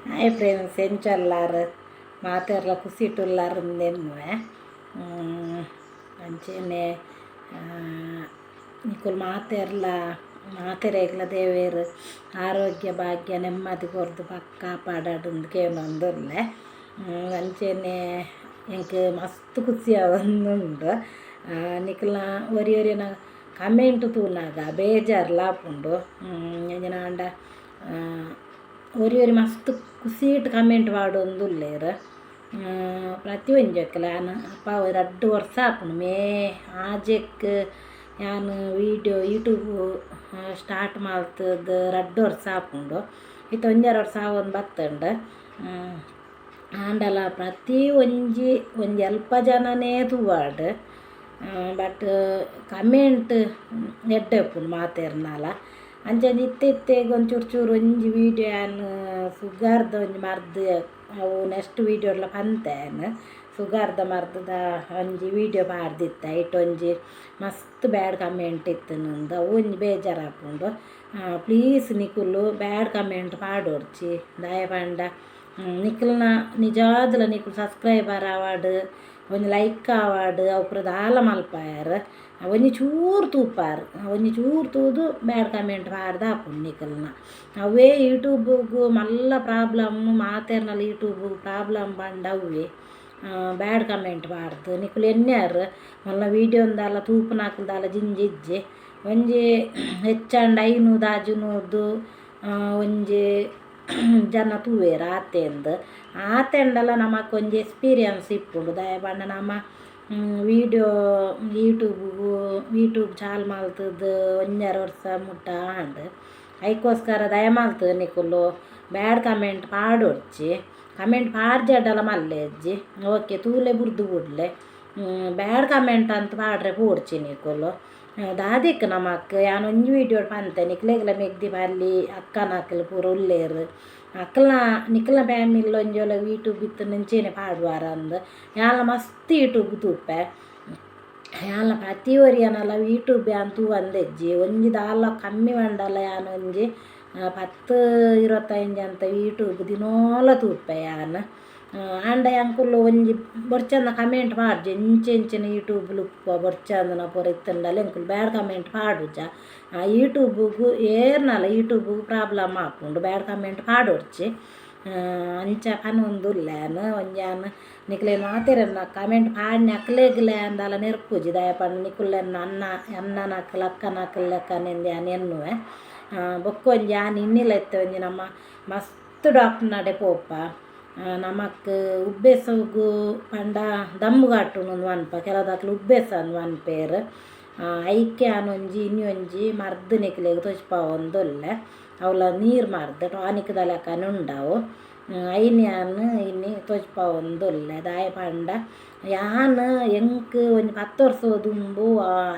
Hi friends ಎಂಚಲ್ಲಾರು ಮಾತೆರ್ಲ ಕುಸಿಟುಲ್ಲಾರಿಂದೆನ್ನುವೆ ಅಂಚೆನೆ ನಿಕುಲು ಮಾತೆರೆಗ್ಲ ದೇವೇರು ಆರೋಗ್ಯ ಭಾಗ್ಯ ನೆಮ್ಮದಿ ಕೊರ್ದು ಪಕ್ಕ ಕಾಪಾಡಾಡುಂದು ಕೇನೊಂದುಲ್ಲೆ ಅಂಚೆನೆ ಎಂಕ್ ಮಸ್ತ್ ಖುಷಿ ಆವೊಂದುಂಡು ನಿಕಲ್ನ ಒರಿ ಒರಿಯನ ಕಮೆಂಟ್ ತೂನಾಗ ಬೇಜಾರ್ಲಾಪುಂಡು ಎಂಜಿನ ಆಂಡ ಒರಿ ಮಸ್ತ್ ಖುಷಿಟ್ ಕಮೆಂಟ್ ಪಾಡೊಂದುಲ್ಲೆರ್ ಪ್ರತಿ ಒಂಜಕ್ಕಲ ಯಾನ್ ಅಪ್ಪ 2 ವರ್ಷ ಆಪುಂಡು ಮೇ ಆಜೆಕ್ ಯಾನ್ ವೀಡಿಯೋ ಯೂಟ್ಯೂಬ್ ಸ್ಟಾರ್ಟ್ ಮಲ್ತುದು 2 ವರ್ಷ ಆಪುಂಡು ಇತ್ತೆ 1.5 ವರ್ಷ ಆವೊಂದು ಬತ್ತುಂಡು ಆಂಡಲ ಪ್ರತಿ ಒಂಜಿ ಅಲ್ಪ ಜನನೇ ತೂವಾಡ್ ಬಟ್ ಕಮೆಂಟ್ ಎಡ್ಡೆ ಉಪ್ಪುಂಡು ಮಾತೆರ್ನಲ ಅಂಚನೆ ಇತ್ತೆಗ್ ಒಂಚೂರು ಚೂರು ಒಂಜಿ ವೀಡಿಯೋ ಯಾನ್ ಸುಗಾರ್ದ ಒಂಜಿ ಮರ್ದು ಅವು ನೆಕ್ಸ್ಟ್ ವೀಡಿಯೋಡ್ಲ ಪಂತೇನು ಸುಗಾರ್ದ ಮರ್ದದ ಒಂಜಿ ವೀಡಿಯೋ ಪಾಡ್ದಿತ್ತ ಐಟ್ ಒಂಜಿ ಮಸ್ತ್ ಬ್ಯಾಡ್ ಕಮೆಂಟ್ ಇತ್ತುಂಡು ಅವು ಒಂಜಿ ಬೇಜಾರಾಪುಂಡು ಪ್ಲೀಸ್ ನಿಕುಲು ಬ್ಯಾಡ್ ಕಮೆಂಟ್ ಪಾಡೋರ್ಚಿ ದಾಯ ಪಂಡ ನಿಕಲ್ನ ನಿಜಾದ್ಲ ನಿಕುಲು ಸಬ್ಸ್ಕ್ರೈಬರ್ ಆವಾಡ್ ಒಂಜಿ ಲೈಕ್ ಆವಾಡ್ ಅವು ಪೂರ ದಾಲ ಮಲ್ಪಾಯರ್ ಒಂಜಿ ಚೂರು ತೂಪಾರು ಒಂಜಿ ಚೂರು ತೂದು ಬ್ಯಾಡ್ ಕಮೆಂಟ್ ಪಾಡ್ದು ಆಪುಂಡು ನಿಕಲ್ನ ಅವೇ ಯೂಟ್ಯೂಬ್ಗೂ ಮಲ್ಲ ಪ್ರಾಬ್ಲಮ್ ಮಾತೆರ್ನಲ ಯೂಟ್ಯೂಬ್ ಪ್ರಾಬ್ಲಮ್ ಪಂಡ ಅವೇ ಬ್ಯಾಡ್ ಕಮೆಂಟ್ ಪಾಡ್ದು ನಿಕುಲು ಎನ್ಯಾರು ಮಲ್ಲ ವೀಡಿಯೋಂದಾಲ ತೂಪುನಾಕುಲ್ದಾಲ ಜಿಂಜಿಜ್ಜೆ ಒಂಜಿ ಹೆಚ್ಚಂಡ 500 ಆಜುನೂರ್ದು ಒಂಜಿ ಜನ ತೂವೆರ್ ಆತೆಂಡಲ ನಮಕ್ ಒಂಜಿ ಎಕ್ಸ್ಪೀರಿಯನ್ಸ್ ಇಪ್ಪುಂಡು ದಾಯ ಪಂಡ ನಮ ವೀಡಿಯೋ ಯೂಟ್ಯೂಬ್ ಚಾಲು ಮಲ್ತುದು 1.5 ವರ್ಷ ಮುಟ್ಟ ಆಂಡ್ ಐಕೋಸ್ಕರ ದಯಮಲ್ತು ನಿಕುಲು ಬ್ಯಾಡ್ ಕಮೆಂಟ್ ಪಾಡೋಡ್ಚಿ ಕಮೆಂಟ್ ಪಾಡ್ಜೆಡ್ಡಲ ಮಲ್ಲೆಜ್ಜಿ ಓಕೆ ತೂಲೆ ಬುರ್ದು ಬುಡ್ಲೆ ಬ್ಯಾಡ್ ಕಮೆಂಟ್ ಅಂತ ಪಾಡ್ರೆ ಪೋಡ್ಚಿ ನಿಕುಲು ದಾದಿಕ್ ನಮಕ್ ಯಾನ್ ಒಂಜಿ ವೀಡಿಯೋ ಪಂತೆ ನಿಕ್ಲೆಗ್ಲ ಮೆಗ್ದಿ ಬರ್ಲಿ ಅಕ್ಕನಕ್ಲು ಪೂರ ಉಲ್ಲೇರು ನಿಕಲ್ನ ಫ್ಯಾಮಿಲಿಲ ಒಂಜೋಲ ಯೂಟ್ಯೂಬ್ ಇತ್ತು ನಿಂಚೇನೆ ಪಾಡುವಾರ ಅಂದ್ ಯಾನ್ಲ ಮಸ್ತ್ ಯೂಟ್ಯೂಬ್ ತೂಪೆ ಯಾನ್ಲ ಪ್ರತಿ ಒರಿಯನಲ ಯೂಟ್ಯೂಬ್ ಯಾನ್ ತೂವಂದೆಜ್ಜಿ ಒಂಜಿ ದಾಲ ಕಮ್ಮಿ ಮಂಡಲ ಯಾನ್ ಒಂಜಿ 10-25 ಅಂತ ಯೂಟ್ಯೂಬ್ ದಿನೋಲ ತೂಪೆ ಯಾನ್ ಆಂಡ ಅಂಕುಲು ಒಂಜಿ ಬೊರ್ಚಂದ ಕಮೆಂಟ್ ಪಾಡ್ಜಿ ಎಂಚೆಂಚಿನ ಯೂಟ್ಯೂಬ್ಲು ಉಪ್ಪು ಬೊರ್ಚಂದನ ಪೂರ ಇತ್ತುಂಡಲ ಎಂಕುಲು ಬ್ಯಾಡ್ ಕಮೆಂಟ್ ಪಾಡುಜ ಯೂಟ್ಯೂಬ್ಗೂ ಏರ್ನಲ ಯೂಟ್ಯೂಬ್ಗೂ ಪ್ರಾಬ್ಲಮ್ ಆಪುಂಡು ಬ್ಯಾಡ್ ಕಮೆಂಟ್ ಪಾಡೋಡ್ಚಿ ಅಂಚ ಪನೊಂದುಲ್ಲೇನು ಒಂಜಾನ್ ನಿಕುಲೇನು ಮಾತೆರನ್ನ ಕಮೆಂಟ್ ಪಾಡ್ನ ಅಕ್ಲೆಗ್ಲೆ ಅಂದಲ ನೆರ್ಪುಜಿ ದಯ ಪಂಡ ನಿಕುಲೆನ್ನ ಅನ್ನನಕ್ಲು ಅಕ್ಕನಕ್ಲು ಲೆಕ್ಕನೆಂದು ಯಾನ್ ಎನ್ನುವೆ ಬೊಕ್ಕೊಂಜಿ ಯಾನ್ ಇನ್ನಿಲ ಇತ್ತೆ ಒಂಜಿ ನಮ್ಮ ಮಸ್ತ್ ಡಾಕ್ಟರ್ನಡೆ ಪೋಪ ನಮಕ್ ಉಬ್ಬೆಸಗು ಪಂಡ ದಮ್ಮು ಕಾಟುಂಡು ಅನ್ಪ ಕೆಲವುದಾಕ್ಲು ಉಬ್ಬೆಸ ಅನ್ಪೇರು ಐಕೆ ಆನೊಂಜಿ ಇನ್ನೊಂಜಿ ಮರ್ದು ನಿಕ್ಲೆಗ್ ತೊಚ್ಪಾವೊಂದುಲ್ಲೆ ಅವಳ ನೀರು ಮರ್ದು ಟಾನಿಕ್ದ ಲೆಕ್ಕನೆ ಉಂಡವು ಐನ್ಯಾನ್ ಇನ್ನಿ ತೊಚ್ಪಾವೊಂದುಲ್ಲೆ ದಾಯ ಪಂಡ ಯಾನ್ ಎಂಕ್ ಒಂಜಿ 10 ವರ್ಷ ದುಂಬು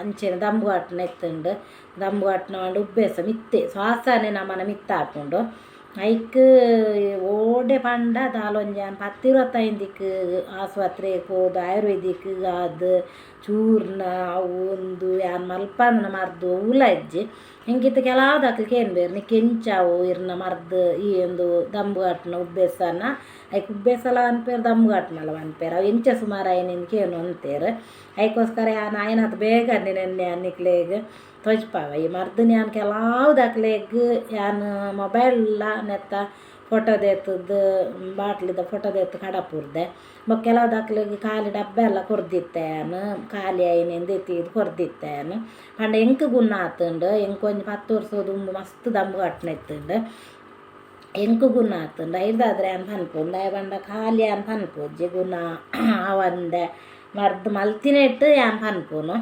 ಅಂಚೆನೆ ದಂಬು ಕಾಟ್ನ ಎತ್ತುಂಡು ದಂಬು ಕಾಟ್ನ ಪಂಡ ಉಬ್ಬೆಸ ಮಿತ್ತೆ ಶ್ವಾಸನೆ ನಮನ ಮಿತ್ತಾಪುಂಡು ಐಕ್ ಓಡೆ ಪಂಡ ದಾಲೊಂಜಾನ್ 10-25ಕ್ ಆಸ್ಪತ್ರೆಗ್ ಪೋದು ಆಯುರ್ವೇದಿಕ್ ಆದ್ ಚೂರ್ಣ ಅವು ಒಂದು ಯಾನ್ ಮಲ್ಪಂದನ ಮರ್ದು ಉಲ ಇಜ್ಜಿ ಎಂಕಿತ್ತು ಕೆಲವುದಾಕ್ಲು ಕೇನ್ಬೇರು ನೀ ಕೆಂಚಾವು ಇರ್ನ ಮರ್ದು ಈ ಒಂದು ದಂಬು ಕಾಟ್ನ ಉಬ್ಬೆಸನ ಐಕ್ ಉಬ್ಬೆಸಲ ಅನ್ಪೇರು ದಂಬು ಕಾಟ್ನಲ ಅನ್ಪೇರು ಅವು ಎಂಚ ಸುಮಾರು ಐನಿಂದ ಕೇನು ಅಂತೇರು ಐಕೋಸ್ಕರ ಯಾನ್ ಆಯ್ನತ್ ಬೇಗ ನೆನ್ನೆ ನಿಕ್ಲೆಗ್ ತೊಜ್ಪಾವ ಈ ಮರ್ದನ್ ಯಾನ್ ಕೆಲವುದಾಕ್ಲೆಗ್ ಯಾನ್ ಮೊಬೈಲ್ಲ ನೆತ್ತ ಫೋಟೋ ದೆತ್ತುದು ಬಾಟ್ಲಿದ ಫೋಟೋ ದೆತ್ತು ಕಡಪುರ್ದೆ ಕೆಲವುದಾಕ್ಲೆಗ್ ಖಾಲಿ ಡಬ್ಬ ಎಲ್ಲ ಕೊರ್ದಿತ್ತೆ ಯಾನ್ ಖಾಲಿ ಐನೆಂದು ಎತ್ತಿದು ಕೊರ್ದಿತ್ತೆ ಯಾನ್ ಪಂಡ ಎಂಕ್ ಗುಣ ಆತುಂಡು ಎಂಕ್ ಒಂಜಿ 10 ವರ್ಷ ದುಂಬು ಮಸ್ತ್ ದಂಬು ಕಟ್ನ ಎತ್ತುಂಡು ಎಂಕ್ ಗುಣ ಆತುಂಡು ಐದಾದ್ರೆ ಯಾನ್ ಪನ್ಪುಂಡು ದಾಯ ಪಂಡ ಖಾಲಿ ಯಾನ್ ಪನ್ಪುಜ್ಜಿ ಗುಣ ಅವಂದೆ ಮರ್ದು ಮಲ್ತಿನೆಟ್ಟು ಯಾನ್ ಪನ್ಪುನು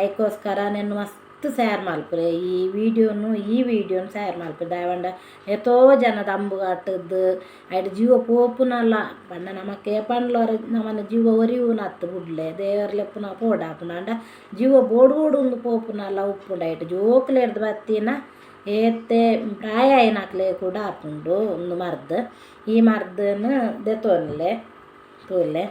ಐಕೋಸ್ಕರ ನೆನ್ನು ಮಸ್ತ್ ಶೇರ್ ಮಲ್ಪುರೆ ಈ ವಿಡಿಯೋನು ಶೇರ್ ಮಲ್ಪುರೆ ದಾಯ ಪಂಡ ಎತೋ ಜನ ದಂಬು ಕಾಟುದು ಐಟ್ ಜೀವ ಪೋಪುನಲ ಪಂಡ ನಮಕ್ ಏಪಂಡ್ಲೋರ ನಮನ ಜೀವ ಒರಿಯುನತ್ತು ಬುಡ್ಲೆ ದೇವರ್ಲೆಪ್ಪುನ ಪೋಡಾಪುನ ಅಂಡ ಜೀವ ಬೋಡು ಒಂದು ಪೋಪುನಲ ಉಪ್ಪುಂಡ ಐಟ್ ಜೋಕ್ಲೆ ಹಿಡ್ದು ಬತ್ತಿನ ಏತೆ ಪ್ರಾಯ ಐನಾಕ್ಲೆ ಕೂಡ ಆಪುಂಡು ಒಂದು ಮರ್ದು ಈ ಮರ್ದನ್ ದೆತೊನ್ಲೆ ತೂಲೆ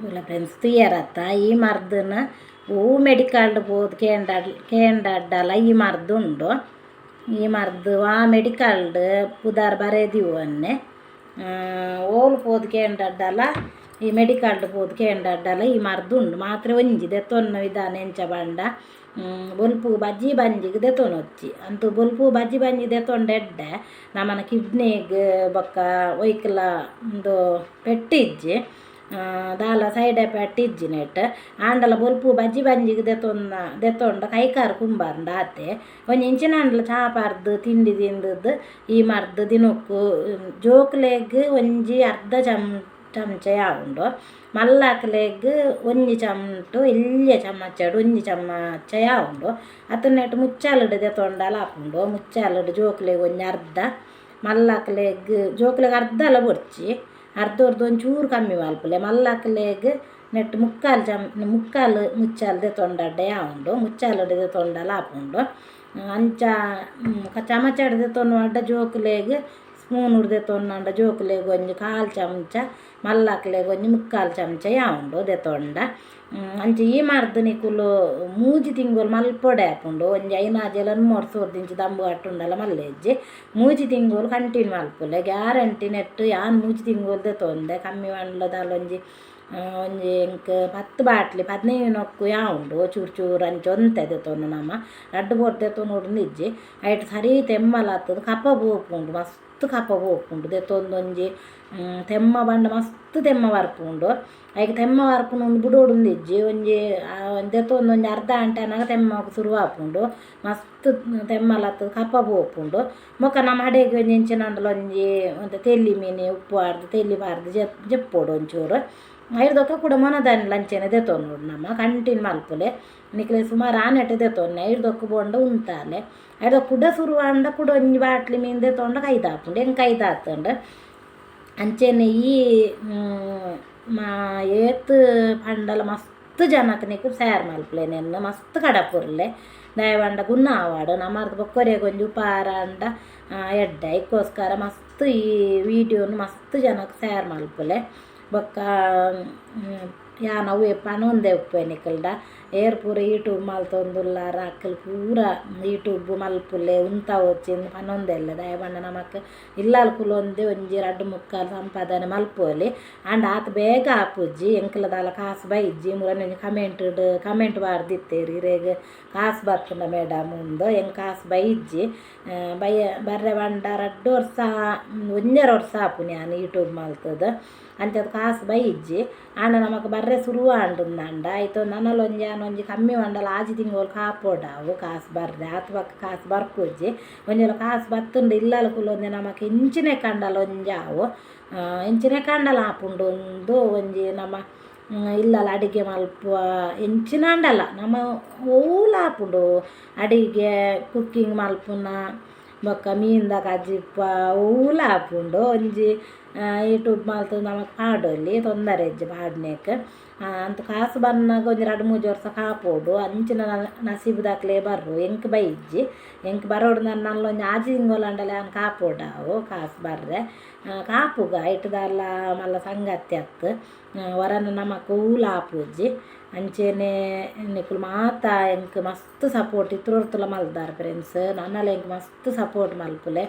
ಇಲ್ಲ ಫ್ರೆಂಡ್ಸ್ ತುಯ್ಯರತ್ತ ಈ ಮರ್ದನ ಹೂ ಮೆಡಿಕಲ್ಡ್ ಬೋದು ಕೇಂಡಡ್ಡಲ ಈ ಮರ್ದು ಉಂಡು ಈ ಮರ್ದು ಆ ಮೆಡಿಕಲ್ಡ್ ಪುದಾರ್ ಬರೆದಿವು ಅನ್ನೆ ಓಲ್ ಪೋದು ಕೇಂಡಡ್ಡಲ ಈ ಮೆಡಿಕಲ್ಡ್ ಪೋದು ಕೇಂಡಡ್ಡಲ ಈ ಮರ್ದು ಉಂಡು ಮಾತ್ರ ಒಂಜಿ ದೆತ್ತೊನ್ನ ವಿಧಾನ ಎಂಚ ಬಂಡ ಬೊಲ್ಪು ಬಜ್ಜಿ ಬಂಜಿಗೆ ದೆತ್ತೊನೊಚ್ಚಿ ಅಂತೂ ಬೊಲ್ಪು ಬಜ್ಜಿ ಬಂಜಿ ದೆತ್ತೊಂಡು ಎಡ್ಡೆ ನಮ್ಮನ ಕಿಡ್ನಿಗೆ ಬೊಕ್ಕ ಒಯ್ಕಲ ಒಂದು ಪೆಟ್ಟಿಜ್ಜಿ ದಾಲ ಸೈಡೆ ಪೆಟ್ಟಿಜ್ಜಿ ನೆಟ್ ಆಂಡಲ ಬೊಲ್ಪು ಬಜ್ಜಿ ಬಂಜಿಗೆ ದೆತ್ತೊಂಡ ಕೈಕಾರು ಕುಂಬಾರ್ಂಡ ಆತೆ ಒಂಜಿ ಇಂಚಿನ ಆಂಡಲ ಚಾಪಾರ್ದು ತಿಂಡಿ ತಿಂದದ್ದು ಈ ಮರ್ದು ದಿನಕ್ಕೂ ಜೋಕ್ಲೆಗ್ ಒಂಜಿ ಅರ್ಧ ಚಮಚ ಯಾವುಂಡು ಮಲ್ಲಾಕ್ಲೆಗ್ ಒಂಜಿ ಚಮಟು ಎಲ್ಲಿಯ ಚಮಚಡು ಒಂಜಿ ಚಮಚ ಯಾವುಂಡು ಅತನ್ನೆಟ್ಟು ಮುಚ್ಚಾಲಡು ದೆತ್ತೊಂಡಲ ಹಾಪುಂಡು ಮುಚ್ಚಾಲಡು ಜೋಕ್ಲೆಗ್ ಒಂಜಿ ಅರ್ಧ ಮಲ್ಲಾಕ್ಲೆಗ್ ಜೋಕ್ಲೆಗ್ ಅರ್ಧ ಅಲ್ಲ ಬೊಡ್ಚಿ ಅರ್ಧರ್ದು ಒಂಚೂರು ಕಮ್ಮಿ ಮಲ್ಪುಲೆ ಮಲ್ಲಾಕ್ಲೆಗ್ ನೆಟ್ಟು ಮುಕ್ಕಾಲು ಮುಚ್ಚಾಲು ದೆತ್ತೊಂಡಡ್ಡೆ ಯಾವುಂಡು ಮುಚ್ಚಾಲಡು ದೆತ್ತೊಂಡಲ ಹಾಪುಂಡು ಅಂಚ ಚಮಚಡು ದೆತ್ತೊಂಡು ಜೋಕ್ಲೆಗ್ ಸ್ಪೂನ್ ಉಡ್ದೆತ್ತೊಂಡ ಜೋಕ್ಲೆಗ್ ಒಂಜಿ ಕಾಲು ಚಮಚ ಮಲ್ಲಾಕ್ಲೆಗ್ ಒಂಜಿ ಮುಕ್ಕಾಲು ಚಮಚ ಯಾವುಂಡು ದೆತ್ತೊಂಡ ಅಂಚ ಈ ಮರ್ದು ನಿಕುಲು ಮೂಜಿ ತಿಂಗೋಲು ಮಲ್ಪೊಡೆ ಹಾಪುಂಡು ಒಂಜಿ ಐನಾಜೆಲ ಮೊರ್ಸೋರ್ದಿಂಚಿ ದಂಬು ಕಟ್ಟುಂಡಲ ಮಲ್ಲೆಜ್ಜಿ ಮೂಜಿ ತಿಂಗೋಲು ಕಂಟಿನ್ಯೂ ಮಲ್ಪುಲೆ ಗ್ಯಾರಂಟಿ ನೆಟ್ಟು ಯಾನ್ ಮೂಜಿ ತಿಂಗೋಲು ದೆತ್ತೊಂದೆ ಕಮ್ಮಿ ಮಂಡ್ಲದಲ್ಲಿ ಒಂಜಿ ಎಂಕ್ 10 ಬಾಟ್ಲಿ 15 ನೊಕ್ಕು ಯಾವುಂಡು ಚೂರು ಚೂರು ಅಂಚೊಂತೆ ದೆತ್ತೊಂಡು ನಮ್ಮ ರಡ್ಡು ಬೋಟ್ ದೆತ್ತೊಂಡು ನಿಜ್ಜಿ ಐಟ್ ಸರಿ ತೆಮ್ಮಲಾತದು ಕಪ್ಪ ಪೋಪುಂಡು ಮಸ್ತ್ ಕಪ್ಪ ಪೋಪುಂಡು ದೆತ್ತೊಂದು ಒಂಜಿ ತೆಮ್ಮ ಬಂಡ ಮಸ್ತ್ ತೆಮ್ಮ ಬರ್ಪುಂಡು ಐಕೆ ತೆಮ್ಮ ಬರ್ಪುನ ಒಂದು ಬುಡೋಡುಂದಿಜ್ಜಿ ಒಂಜಿ ದೆತ್ತೊಂದು ಒಂಜಿ ಅರ್ಧ ಗಂಟೆ ಅನ್ನಾಗ ತೆಮ್ಮಕ್ಕೆ ಶುರು ಆಪುಂಡು ಮಸ್ತ್ ತೆಮ್ಮಲತ್ತದು ಕಪ್ಪ ಪೋಪುಂಡು ಮೊಕ್ಕ ನಮ್ಮ ಹಡೆಗೆ ಒಂಜಿ ಇಂಚಿನಂಡಲ ಒಂಜಿ ತೆಲ್ಲಿ ಮೀನು ಉಪ್ಪು ಆರ್ದು ತೆಲ್ಲಿ ಬಾರ್ದು ಜಪ್ಪೋಡು ಒಂಚೂರು ಐದೊಕ್ಕ ಕೂಡ ಮೊನದಾನಿ ಲಂಚೆನೆ ದೆತ್ತೊಂಡು ನಮ್ಮ ಕಂಟಿನ್ಯೂ ಮಲ್ಪುಲೆ ನಿಕ್ಲೆ ಸುಮಾರು ಆನೆಟ್ಟು ದೆತ್ತೊನ್ನೆ ಐದೊಕ್ಕ ಬೋಂಡ ಉಂಟಾಲೆ ಐದೊಕ್ಕ ಕೂಡ ಶುರು ಅಂಡ ಕೂಡ ಒಂಜಿ ಬಾಟ್ಲಿ ಮೀನು ದೆತ್ತೊಂಡ ಕೈದಾಪುಂಡು ಹೆಂಗೆ ಕೈದಾತಂಡು ಅಂಚೆನೆ ಈ ಏತ್ ಪಂಡಲ ಮಸ್ತ್ ಜನಕ್ಕೆ ನಿಕ್ಕು ಸ್ಯಾರ್ ಮಲ್ಪಲೆ ನೆನ್ನ ಮಸ್ತ್ ಕಡಪುರ್ಲೆ ದಯವಂಡ ಗುನ್ನ ಆವಾಡು ನಮ್ಮರ್ದು ಬೊಕ್ಕೊರೆಗೆ ಒಂಜಿ ಉಪಾರ ಅಂಡ ಎಡ್ಡ ಇಕ್ಕೋಸ್ಕರ ಮಸ್ತ್ ಈ ವಿಡಿಯೋನು ಮಸ್ತ್ ಜನಕ್ಕೆ ಸ್ಯಾರ್ ಮಲ್ಪಲೆ ಬೊಕ್ಕ ಯಾನವು ಪನೊಂದೆ ಉಪ್ಪೆ ನಿಕಲ್ಡ ಏರ್ ಪೂರ ಯೂಟ್ಯೂಬ್ ಮಲ್ತೊಂದುಲ್ಲಾರ ಅಕ್ಕಲ್ ಪೂರ ಯೂಟ್ಯೂಬ್ ಮಲ್ಪುಲ್ಲೆ ಉಂತ వచ్చింది ಪನೊಂದೆಲ್ಲ ದಯಬಂಡ ನಮಕ್ ಇಲ್ಲಾಲ್ ಕುಲೊಂದೆ ಒಂಜಿ 2-3 ಸಂಪಾದನೆ ಮಲ್ಪೋಲಿ ಅಂಡ್ ಆತ ಬೇಗ ಆಪುಜ್ಜಿ ಎಂಕಲದಾಲ ಕಾಸು ಬೈಜ್ಜಿ ಮುರನೆ ಕಮೆಂಟ್ ಬಾರ್ದಿತ್ತೇರಿ ಇರೇಗ ಕಾಸು ಬರ್ತುಂಡ ಮೇಡಮ್ ಉಂದು ಎಂಕ್ ಕಾಸು ಬೈಜ್ಜಿ ಬರ್ರೆ ಬಂಡ 2 ವರ್ಷ 1.5 ವರ್ಷ ಆಪು ನಾನು ಯೂಟ್ಯೂಬ್ ಮಲ್ತದ ಅಂಚದ ಕಾಸು ಬೈಜ್ಜಿ ಆಂಡ ನಮಕ್ ಬರ್ರೆ ಶುರು ಆಂಡುಂದಂಡ ಆಯ್ತು ನನ್ನಲೊಂಜಿ ಕಮ್ಮಿ ಮಂಡಲ ಆಜಿ ತಿಂಗೋಲು ಕಾಪೋಡಾವು ಕಾಸು ಬರ್ರೆ ಆತ ಪಕ್ಕ ಕಾಸು ಬರ್ಪುಜ್ಜಿ ಒಂಜಲ ಕಾಸು ಬತ್ತುಂಡು ಇಲ್ಲಲ ಕುಲೊಂದೆ ನಮಕ್ ಇಂಚಿನೆ ಕಂಡಲ ಒಂಜಾವು ಇಂಚಿನೆ ಕಂಡಲ ಆಪುಂಡು ಒಂದು ಒಂಜಿ ನಮ್ಮ ಇಲ್ಲಲ್ಲ ಅಡಿಗೆ ಮಲ್ಪುವ ಎಂಚಿನ ಅಂಡಲ್ಲ ನಮ್ಮ ಓಲ ಆಪುಂಡು ಅಡಿಗೆ ಕುಕ್ಕಿಂಗ್ ಮಲ್ಪುನ ಬೊಕ್ಕ ಮೀನ್ದ ಕಜಿಪ್ಪ ಓಲ ಆಪುಂಡು ಒಂಜಿ ಯೂಟ್ಯೂಬ್ ಮಲ್ತು ನಮಕ್ ಪಾಡೊಲ್ಲಿ ತೊಂದರೆ ಇಜ್ಜಿ ಪಾಡ್ನೇಕ್ ಅಂತ ಕಾಸು ಬನ್ನಾಗ ಒಂಜಿ 2-3 ವರ್ಷ ಕಾಪೋಡು ಅಂಚಿನ ನಸೀಬುದಾಕ್ಲೆ ಬರ್ರು ಎಂಕ್ ಬೈಜ್ಜಿ ಎಂಕ್ ಬರೋಡು ನನ್ನೊಂಜಿ ಆಜಿ ತಿಂಗೋಲಂಡಲೆ ಅವ್ನು ಕಾಪೋಡಾವು ಕಾಸು ಬರ್ರೆ ಕಾಪುಗ ಐಟದಲ್ಲ ಮಲ್ಲ ಸಂಗತಿ ಅತ್ತು ವರನ ನಮಕ್ ಊಲ ಆಪುಜ್ಜಿ ಅಂಚೆನೆ ನಿಕುಲು ಮಾತ ಎಂಕ್ ಮಸ್ತ್ ಸಪೋರ್ಟ್ ಇತ್ತುಲ ಮಲ್ದಾರ ಫ್ರೆಂಡ್ಸ್ ನನ್ನಲ ಎಂಕ್ ಮಸ್ತ್ ಸಪೋರ್ಟ್ ಮಲ್ಪುಲೆ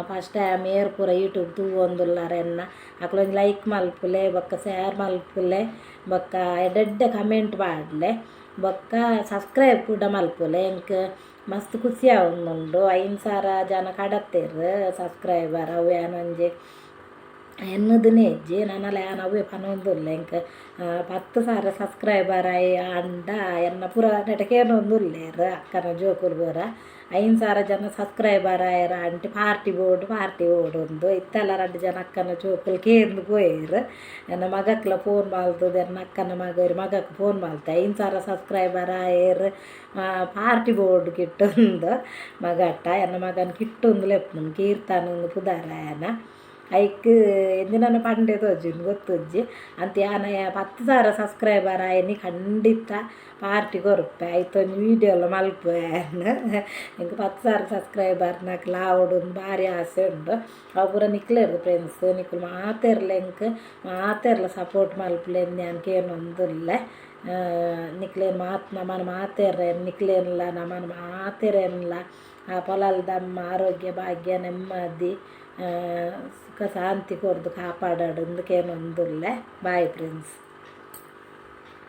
ಫಸ್ಟ್ ಟೈಮ್ ಏರ್ ಪೂರ ಯೂಟ್ಯೂಬ್ ತೂವೊಂದುಲ್ಲಾರೆನ್ನ ಅಕ್ಲೊಂದು ಲೈಕ್ ಮಲ್ಪುಲೆ ಬೊಕ್ಕ ಶೇರ್ ಮಲ್ಪುಲೆ ಬೊಕ್ಕ ಎಡ್ಡೆ ಕಮೆಂಟ್ ಪಾಡ್ಲೆ ಬೊಕ್ಕ ಸಬ್ಸ್ಕ್ರೈಬ್ ಕೂಡ ಮಲ್ಪುಲೆ ಎಂಕ್ ಮಸ್ತ್ ಖುಷಿ ಆವೊಂದುಂಡು 5,000 ಜನ ಕಡತ್ತೇರು ಸಬ್ಸ್ಕ್ರೈಬರ್ ಅವು ಏನೊಂಜಿ ಎನ್ನದನೇ ಇಜ್ಜಿ ನನ್ನಲ್ಲ ಯಾನವೇ ಪನೊಂದುಲ್ಲ ಎಂಕ್ 10,000 ಸಬ್ಸ್ಕ್ರೈಬರ್ ಅಂಡ ಎನ್ನ ಪೂರ ನೆಟಕೇನೊಂದುಲ್ಲೇರು ಅಕ್ಕನ ಜೋಕುಲು ಪೂರ 5,000 ಜನ ಸಬ್ಸ್ಕ್ರೈಬರ್ ಆಯರ ಅಂಟಿ ಪಾರ್ಟಿ ಬೋರ್ಡ್ ಒಂದು ಇತ್ತೆಲ್ಲ 2 ಜನ ಅಕ್ಕನ ಜೋಕುಲು ಕೇಂದು ಪೋಯರು ನನ್ನ ಮಗಕ್ಲ ಫೋನ್ ಮಾಲ್ತದೆ ಎನ್ನ ಅಕ್ಕನ ಮಗಕ್ಕೆ ಫೋನ್ ಮಾಲ್ತೆ 5,000 ಸಬ್ಸ್ಕ್ರೈಬರ್ ಆಯರು ಪಾರ್ಟಿ ಬೋರ್ಡ್ ಕಿಟ್ಟೊಂದು ಮಗಟ್ಟ ಎನ್ನ ಮಗನ ಕಿಟ್ಟೊಂದು ಲೆಪ್ಪು ಕೀರ್ತನೊಂದು ಪುದಾರಾಯನ ಐಕ್ ಎಂದಿನ ಪಂಡೆ ತೋಜುಂಡು ಗೊತ್ತುಜ್ಜಿ ಅಂತ ಯಾನ 10,000 ಸಬ್ಸ್ಕ್ರೈಬರ್ ಆಯನಿ ಖಂಡಿತ ಪಾರ್ಟಿ ಕೊರುಪೆ ಆಯ್ತೊಂದು ವೀಡಿಯೋಲ ಮಲ್ಪೆ ಇಂಕ 10,000 ಸಬ್ಸ್ಕ್ರೈಬರ್ ನಾಕ್ ಲಾವೊಡು ಭಾರಿ ಆಸೆ ಉಂಡು ಅವು ಪೂರ ನಿಕ್ಲೆರ್ದು ಫ್ರೆಂಡ್ಸ್ ನಿಕ್ಕುಲು ಮಾತೆರ್ಲ ಸಪೋರ್ಟ್ ಮಲ್ಪುಲೆಂದು ನಾನು ಕೇನೊಂದುಲ್ಲೆ ನಿಕ್ಲೇನು ನಮ್ಮನ್ನು ಮಾತೆರ್ರೆ ನಿಕ್ಲೇನ್ಲ ನಮ್ಮನ್ನು ಮಾತೆರೆನ್ಲ ಆ ಪೊಲಾಲ್ ದಮ್ಮ ಆರೋಗ್ಯ ಭಾಗ್ಯ ನೆಮ್ಮದಿ ಸುಖ ಶಾಂತಿ ಕೊರ್ದು ಕಾಪಾಡಾಡು ಕೇನೊಂದುಲ್ಲೆ ಬಾಯ್ ಫ್ರೆಂಡ್ಸ್.